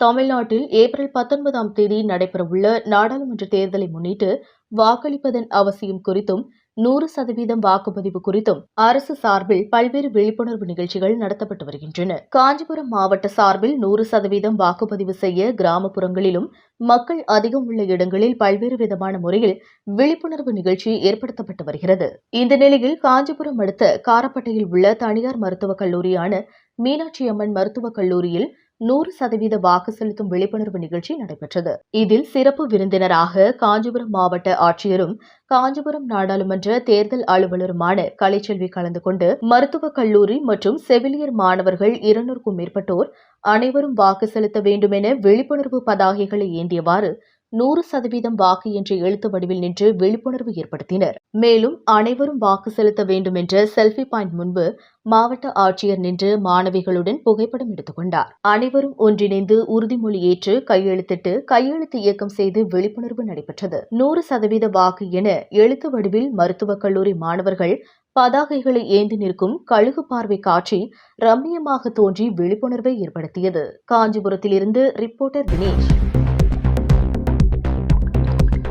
தமிழ்நாட்டில் ஏப்ரல் 19ஆம் தேதி நடைபெறவுள்ள நாடாளுமன்ற தேர்தலை முன்னிட்டு வாக்களிப்பதன் அவசியம் குறித்தும் 100% வாக்குப்பதிவு குறித்தும் அரசு சார்பில் பல்வேறு விழிப்புணர்வு நிகழ்ச்சிகள் நடத்தப்பட்டு வருகின்றன. காஞ்சிபுரம் மாவட்ட சார்பில் 100% வாக்குப்பதிவு செய்ய கிராமப்புறங்களிலும் மக்கள் அதிகம் உள்ள இடங்களில் பல்வேறு விதமான முறையில் விழிப்புணர்வு நிகழ்ச்சி ஏற்படுத்தப்பட்டு வருகிறது. இந்த நிலையில் காஞ்சிபுரம் அடுத்த காரப்பட்டையில் உள்ள தனியார் மருத்துவக் கல்லூரியான மீனாட்சி அம்மன் மருத்துவக் கல்லூரியில் 100% வாக்கு செலுத்தும் விழிப்புணர்வு நிகழ்ச்சி நடைபெற்றது. இதில் சிறப்பு விருந்தினராக காஞ்சிபுரம் மாவட்ட ஆட்சியரும் காஞ்சிபுரம் நாடாளுமன்ற தேர்தல் அலுவலருமான கலைச்செல்வி கலந்து கொண்டு மருத்துவக் கல்லூரி மற்றும் செவிலியர் மாணவர்கள் 200க்கும் மேற்பட்டோர் அனைவரும் வாக்கு செலுத்த வேண்டும் என விழிப்புணர்வு பதாகைகளை ஏந்தியவாறு 100% வாக்கு என்ற எழுத்து வடிவில் நின்று விழிப்புணர்வு ஏற்படுத்தினர். மேலும் அனைவரும் வாக்கு செலுத்த வேண்டும் என்ற செல்ஃபி பாயிண்ட் முன்பு மாவட்ட ஆட்சியர் நின்று மாணவிகளுடன் புகைப்படம் எடுத்துக் கொண்டார். அனைவரும் ஒன்றிணைந்து உறுதிமொழி ஏற்று கையெழுத்திட்டு கையெழுத்து இயக்கம் செய்து விழிப்புணர்வு நடைபெற்றது. 100% வாக்கு என எழுத்து வடிவில் மருத்துவக் கல்லூரி மாணவர்கள் பதாகைகளை ஏந்தி நிற்கும் கழுகு பார்வை காட்சி ரம்மியமாக தோன்றி விழிப்புணர்வை ஏற்படுத்தியது. காஞ்சிபுரத்திலிருந்து ரிப்போர்ட்டர் தினேஷ்.